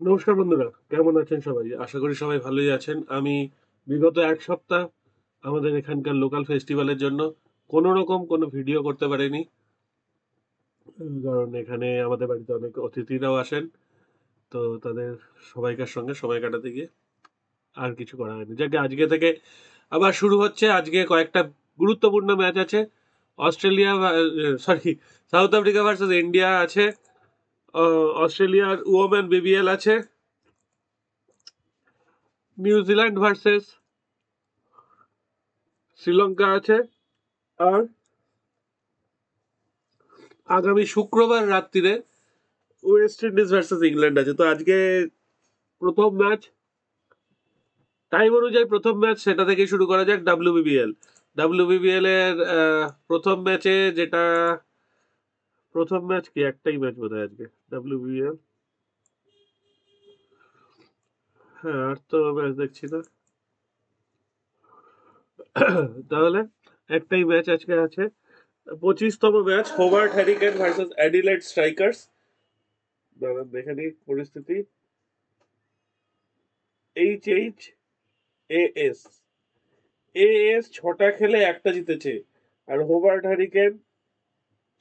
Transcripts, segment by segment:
নমস্কার বন্ধুরা, কেমন আছেন সবাই? আশা করি সবাই ভালোই আছেন। আমি বিগত এক সপ্তাহ আমাদের এখানকার লোকাল ফেস্টিভ্যালের জন্য কোনো রকম কোনো ভিডিও করতে পারিনি। কারণ এখানে আমাদের বাড়িতে অনেক অতিথিরাও আসেন। তো তাদের সবাইকার সঙ্গে সময় কাটাতে গিয়ে আর কিছু করা হয়নি। যাকে আজকে থেকে আবার শুরু হচ্ছে। আজকে কয়েকটা গুরুত্বপূর্ণ ম্যাচ আছে। Australia, sorry, south Africa versus India আছে। অস্ট্রেলিয়ার ওমেন বিবিএল আছে। নিউজিল্যান্ড ভার্সেস শ্রীলঙ্কা আছে। আর আগামী শুক্রবার রাত্রিরে ওয়েস্ট ইন্ডিজ ভার্সেস ইংল্যান্ড আছে। তো আজকে প্রথম ম্যাচ, টাইম অনুযায়ী প্রথম ম্যাচ, সেটা থেকে শুরু করা যাক। ডাব্লিউবিবিএল এর প্রথম ম্যাচে যেটা, প্রথম ম্যাচ কি একটাই ম্যাচ বোধহয় আজকে ডাব্লিউবিবিএল। হ্যাঁ, আর তো ম্যাচ দেখছি না। তাহলে একটাই ম্যাচ আজকে আছে, 25তম match, Hobart Hurricane versus Adelaide Strikers. দাঁড়ান দেখে নিই পরিস্থিতি। এইচ এএস ছটা খেলে একটা জিতেছে, আর হোবার্ট হ্যারিকেন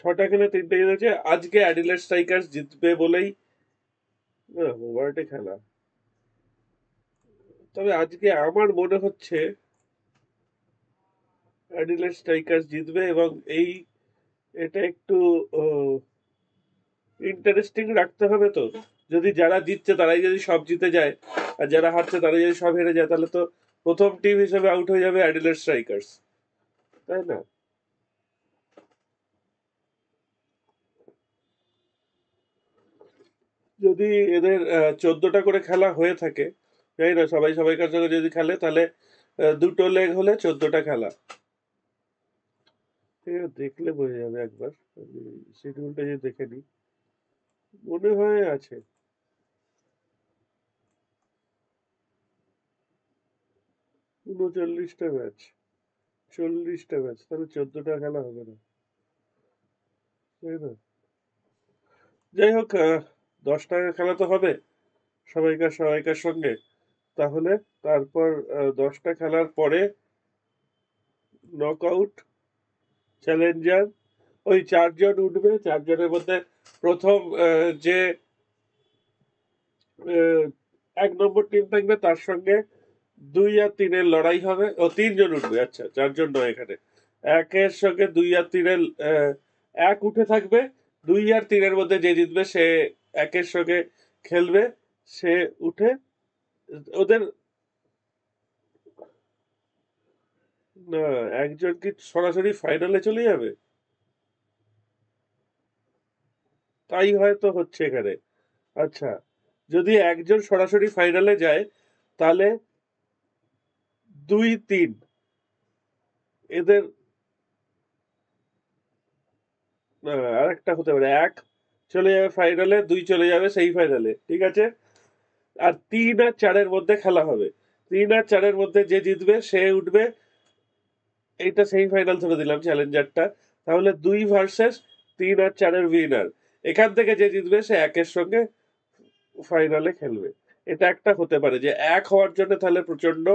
ছটা খেলে তিনটে জিতেছে। আজকে অ্যাডিলেড স্ট্রাইকার্স জিতবে বলেই, না, হোবার্টে খেলা। তবে আজকে আমার মনে হচ্ছে অ্যাডিলেড স্ট্রাইকার্স জিতবে, এবং এটা একটু ইন্টারেস্টিং রাখতে হবে। তো যদি যারা জিতছে তারাই যদি সব জিতে যায়, আর যারা হারছে তারাই যদি সব হেরে যায়, তাহলে তো প্রথম টিম হিসেবে আউট হয়ে যাবে অ্যাডিলেড স্ট্রাইকার্স, তাই না? যদি এদের 14টা করে খেলা হয়ে থাকে, জানি না, সবাই সবাইকার সঙ্গে যদি খেলে তাহলে দুটো লেগ হলে 14টা খেলা। ঠিক আছে, দেখলে বোঝা যাবে একবার। শিডিউলটা যদি দেখে নিই, মনে হয় আছে 39টা ম্যাচ, 40টা ম্যাচ, তাহলে 14টা খেলা হবে না, তাই না? যাই হোক, 10টা খেলা তো হবে সবাইকার সবাইকার সঙ্গে। তাহলে তারপর 10টা খেলার পরে নক আউট, চ্যালেঞ্জার, ওই চারজন উঠবে। চারজনের মধ্যে প্রথম যে আহ, 1 নম্বর টিম থাকবে তার সঙ্গে 2 আর 3-এর লড়াই হবে। ও, তিনজন উঠবে, আচ্ছা, চারজন নয় এখানে। একের সঙ্গে 2 আর 3-এর এক উঠে থাকবে। 2 আর 3-এর মধ্যে যে জিতবে সে একের সঙ্গে খেলবে, সে উঠে ওদের। না, একজন কি সরাসরি ফাইনালে চলে যাবে? তাই হয়তো হচ্ছে এখানে। আচ্ছা, যদি একজন সরাসরি ফাইনালে যায়, তাহলে 2-3 এদের, না, আরেকটা হতে পারে। এক চলে যাবে ফাইনালে, 2 চলে যাবে সেই ফাইনালে, ঠিক আছে। আর 3 আর 4-এর মধ্যে খেলা হবে। 3 আর 4-এর মধ্যে যে জিতবে সে উঠবে। এইটা সেই ফাইনাল ধরে দিলাম, চ্যালেঞ্জারটা। তাহলে 2 ভার্সেস 3 আর 4-এর উইনার। এখান থেকে যে জিতবে সে একের সঙ্গে ফাইনালে খেলবে। এটা একটা হতে পারে যে এক হওয়ার জন্য তাহলে প্রচন্ড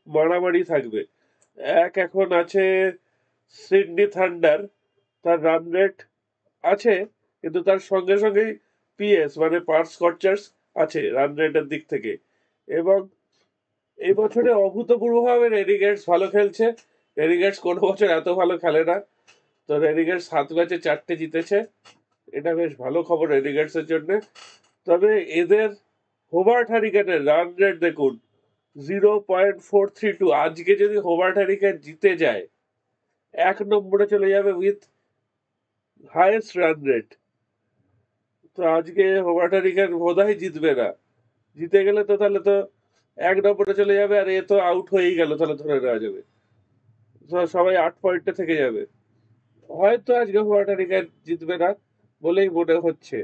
মারামারি থাকবে। এক এখন আছে সিডনি থান্ডার, তার রান রেট আছে, কিন্তু তার সঙ্গে সঙ্গেই পিএস মানে পার্স স্কচার্স আছে রান রেটের দিক থেকে। এবং এই বছরে অভূতপূর্বভাবে রেডিগেটস ভালো খেলছে। রেডিগেটস কোনো বছর এত ভালো খেলে না। তো রেডিগেটস 7 ম্যাচে 4টে জিতেছে, এটা বেশ ভালো খবর রেডিগেটস এর জন্য। তবে এদের হোবার্ট হ্যারিকেনের রান রেট দেখুন, 0.432। আজকে যদি হোবার্ট হ্যারিকেন জিতে যায়, 1 নম্বরে চলে যাবে উইথ হাইয়েস্ট রান রেট। তো আজকে হোবার্ট হ্যারিকেন বোধহয় জিতবে না। জিতে গেলে তো তাহলে তো 1 নম্বরে চলে যাবে, আর এ তো আউট হয়েই গেল, তাহলে ধরে নেওয়া যাবে। তো সবাই 8 পয়েন্টে থেকে যাবে। হয়তো আজকে হোবার্ট হ্যারিকেন জিতবে না বলেই মনে হচ্ছে।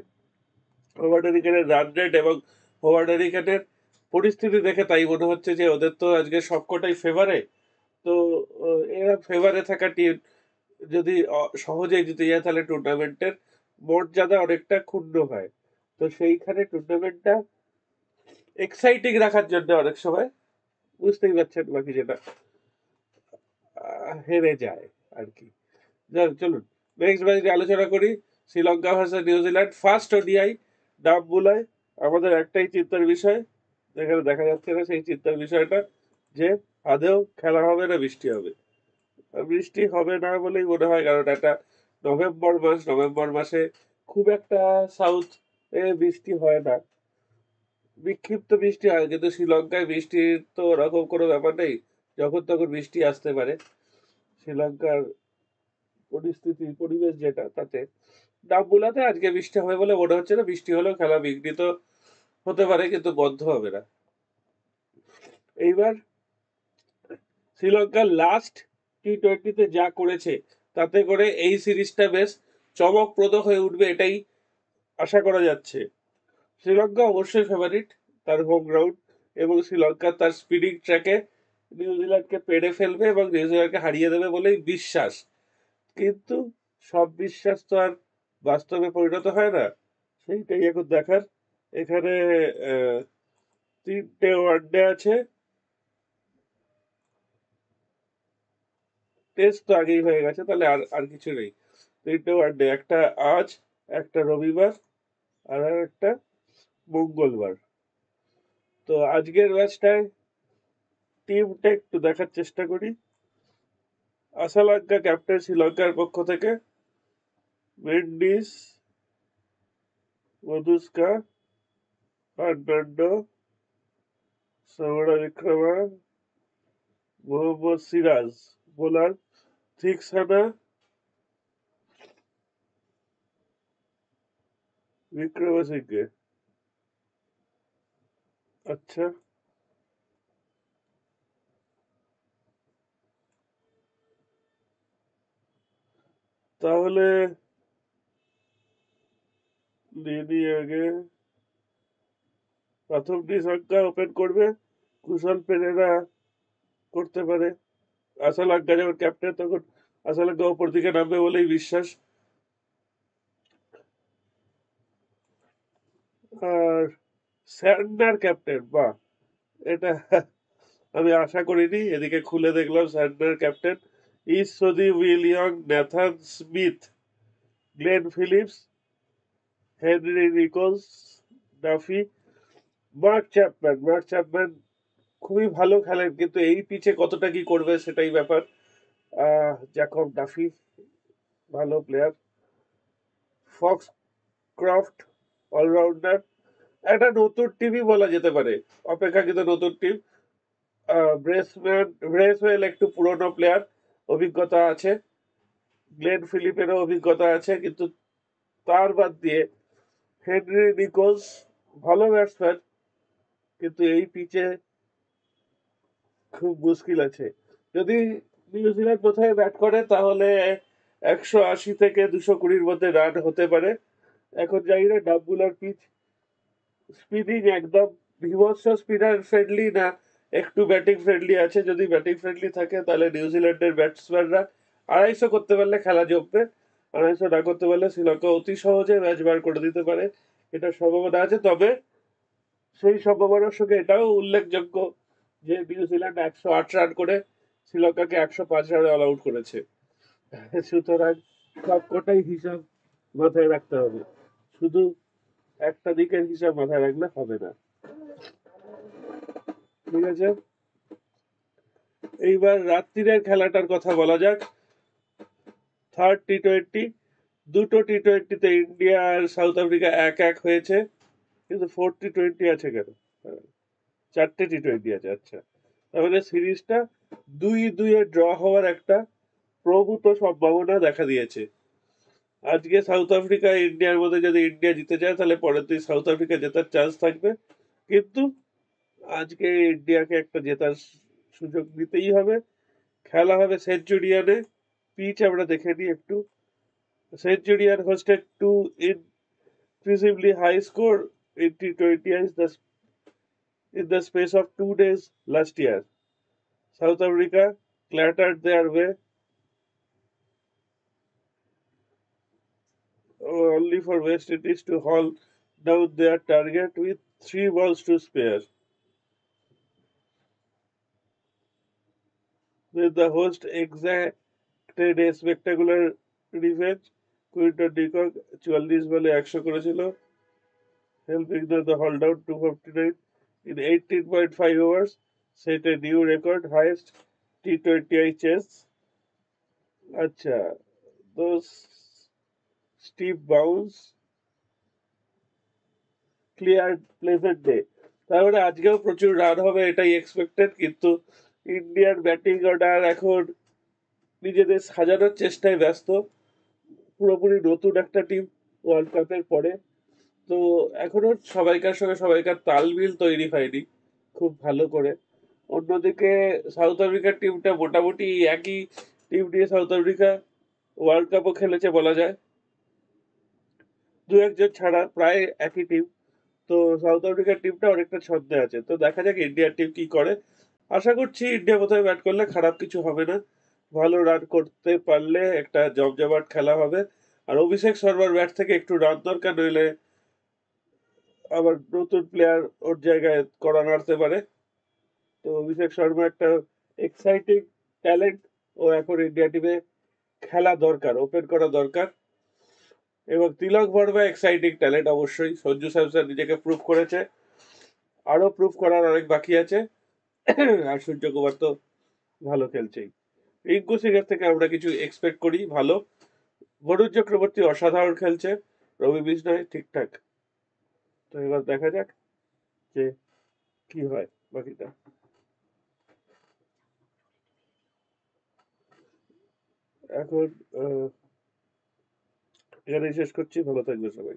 হোবার্ট হ্যারিকেনের রান রেট এবং হোবার্ট হ্যারিকেনের পরিস্থিতি দেখে তাই মনে হচ্ছে যে ওদের তো আজকে সবকটাই ফেভারে। তো এরা ফেভারে থাকা টিম যদি সহজেই জিতে যায়, তাহলে টুর্নামেন্টের মর্যাদা অনেকটা ক্ষুণ্ণ হয়। তো সেইখানে টুর্নামেন্টটা এক্সাইটিং রাখার জন্য অনেক সময় বুঝতেই পারছেন বাকি যেটা হেরে যায় আর কি। চলুন নেক্সট ম্যাচ নিয়ে আলোচনা করি। Sri Lanka versus New Zealand, first ODI. ডাব বুলায় আমাদের একটাই চিন্তার বিষয়, যেখানে দেখা যাচ্ছে না সেই চিন্তার বিষয়টা, যে আদেও খেলা হবে না বৃষ্টি হবে। বৃষ্টি হবে না বলেই মনে হয়, কারণ একটা নভেম্বর মাসে খুব একটা সাউথ এ বৃষ্টি হয় না, বিক্ষিপ্ত বৃষ্টি হয়, কিন্তু শ্রীলঙ্কায় বৃষ্টির তো ওরকম কোনো ব্যাপার নেই, যখন তখন বৃষ্টি আসতে পারে। শ্রীলঙ্কার পরিবেশ যেটা, তাতে ডাবগুলাতে আজকে বৃষ্টি হবে বলে মনে হচ্ছে না। বৃষ্টি হলেও খেলা বিঘ্নিত হতে পারে, কিন্তু বন্ধ হবে না। এইবার শ্রীলঙ্কার লাস্ট টি-20-তে যা করেছে, তাতে করে এই সিরিজটা বেশ চমকপ্রদ হয়ে উঠবে, এটাই আশা করা যাচ্ছে। শ্রীলঙ্কা অবশ্যই ফেভারিট, তার হোম গ্রাউন্ড, এবং শ্রীলঙ্কা তার স্পিডিং ট্র্যাকে নিউজিল্যান্ডকে পেড়ে ফেলবে এবং নিউজিল্যান্ডকে হারিয়ে দেবে বলেই বিশ্বাস। কিন্তু সব বিশ্বাস তো আর বাস্তবে পরিণত হয় না, সেইটাই এখন দেখার। এখানে আহ, 3টে ওয়ানডে আছে, টেস্ট তো আগেই হয়ে গেছে, তাহলে আর আর কিছু নেই। 3টে ওয়ানডে, একটা আজ, একটা রবিবার, আর একটা মঙ্গলবার। তো আজকের ম্যাচটায় টিমটা একটু দেখার চেষ্টা করি। আশালঙ্কা ক্যাপ্টেন শ্রীলঙ্কার পক্ষ থেকে, মেন্ডিস, মধুস্কা, ফার্নান্ডো, সৌরভ বিক্রমা, মোহাম্মদ সিরাজ। বোলার থিকসানা, বিক্রমসিংহে। আচ্ছা, তাহলে দিদি আগে প্রথম সংখ্যা ওপেন করবে, কুশল পেরেরা করতে পারে। আশালঙ্কা যখন ক্যাপ্টেন, তখন আশালঙ্কা ওপর দিকে নামবে বলেই বিশ্বাস। আর স্যান্ডার ক্যাপ্টেন, বাহ, এটা আমি আশা করিনি। এদিকে খুলে দেখলাম স্যান্ডার ক্যাপ্টেন, ঈশ্বরদী, Will Young, Nathan Smith, Glenn Phillips, Henry Nicholls, Duffy, Mark Chapman খুবই ভালো খেলেন, কিন্তু এই পিচে কতটা কি করবে সেটাই ব্যাপার। জ্যাকব ডাফি ভালো প্লেয়ার, ফক্স ক্রফট অলরাউন্ডার, একটা নতুন টিমই বলা যেতে পারে, অপেক্ষাকৃত নতুন টিম। ব্রেসওয়েল একটু পুরনো প্লেয়ার, অভিজ্ঞতা আছে, গ্লেন ফিলিপেরও অভিজ্ঞতা আছে, কিন্তু তার বাদ দিয়ে হেনরি নিকোলস ভালো ব্যাটসম্যান, কিন্তু এই পিচে খুব মুশকিল আছে। যদি নিউজিল্যান্ড কোথায় ব্যাট করে, তাহলে 180 থেকে 220-র মধ্যে রান হতে পারে। এখন জানি না ডাবগুলার পিচ স্পিনিং একদম বিভৎস স্পিনার ফ্রেন্ডলি না একটু ব্যাটিং ফ্রেন্ডলি আছে। যদি ব্যাটিং ফ্রেন্ডলি থাকে, তাহলে নিউজিল্যান্ডের ব্যাটসম্যানরা 250 করতে পারলে খেলা জমবে। 250 না করতে পারলে শ্রীলঙ্কা অতি সহজে ম্যাচ বার করে দিতে পারে, এটা সম্ভাবনা আছে। তবে সেই সম্ভাবনার সঙ্গে এটাও উল্লেখযোগ্য যে নিউজিল্যান্ড 108 রান করে শ্রীলঙ্কাকে 105 রানে অল আউট করেছে। সুতরাং সবকটাই হিসাব মাথায় রাখতে হবে, শুধু একটা দিকের হিসাব মাথায় রাখলে হবে না। ঠিক আছে, এইবার রাত্রিরের খেলাটার কথা বলা যাক। থার্ড টি-20, দুটো টি-20তে ইন্ডিয়া আর সাউথ আফ্রিকা 1-1 হয়েছে, কিন্তু 4th টি-20 আছে কেন? 4টে টি-20 আছে, আচ্ছা। তাহলে সিরিজটা 2-2 ড্র হওয়ার একটা প্রভূত সম্ভাবনা দেখা দিয়েছে। আজকে সাউথ আফ্রিকা ইন্ডিয়ার মধ্যে যদি ইন্ডিয়া জিতে যায়, তাহলে পরের দিন সাউথ আফ্রিকা জেতার চান্স থাকবে, কিন্তু আজকে ইন্ডিয়াকে একটা জেতার সুযোগ দিতেই হবে। খেলা হবে সেঞ্চুরিয়ানে, পিচ আমরা দেখে নিই একটু। Centurion hosted to increasingly high score in T20 in the space of 2 days last year. South Africa clattered their way, only for West Indies to haul down their target with 3 balls to spare. Then the host exacted a spectacular revenge. Quinton de Kock 44 বলে 100 করেছিল, helping the hold out 259 in 18.5 overs, set a new record highest T20I chase. আচ্ছা, those steep bounce cleared pleasant day. তার মানে আজকেও প্রচুর run হবে এটাই expected, কিন্তু ইন্ডিয়ার ব্যাটিং অর্ডার এখন নিজেদের সাজানোর চেষ্টায় ব্যস্ত। পুরোপুরি নতুন একটা টিম ওয়ার্ল্ড কাপের পরে, তো এখনো সবাইকার সঙ্গে সবাইকার তালমিল তৈরি হয়নি খুব ভালো করে। অন্যদিকে সাউথ আফ্রিকার টিমটা মোটামুটি একই টিম নিয়ে সাউথ আফ্রিকা ওয়ার্ল্ড কাপও খেলেছে বলা যায়, দু একজন ছাড়া প্রায় একই টিম। তো সাউথ আফ্রিকার টিমটা অনেকটা ছন্দে আছে, তো দেখা যাক ইন্ডিয়ার টিম কি করে। আশা করছি ইন্ডিয়া প্রথমে ব্যাট করলে খারাপ কিছু হবে না, ভালো রান করতে পারলে একটা জমজমাট খেলা হবে। আর অভিষেক শর্মার ব্যাট থেকে একটু রান দরকার, নইলে আবার নতুন প্লেয়ার ওর জায়গায় করা নাড়তে পারে। তো অভিষেক শর্মা একটা এক্সাইটিং ট্যালেন্ট, ও এখন ইন্ডিয়া টিমে খেলা দরকার, ওপেন করা দরকার। এবং তিলক বর্মা এক্সাইটিং ট্যালেন্ট অবশ্যই, সঞ্জু স্যামসন নিজেকে প্রুভ করেছে, আরো প্রুভ করার অনেক বাকি আছে। আর সূর্যকুমার তো ভালো খেলছেই। রিঙ্কু সিংয়ের থেকে আমরা কিছু এক্সপেক্ট করি ভালো। বরুণ চক্রবর্তী অসাধারণ খেলছে, রবি বিষ্ণয় ঠিকঠাক। তো এবার দেখা যাক যে কি হয় বাকিটা। এখন এখানেই শেষ করছি, ভালো থাকবে সবাই।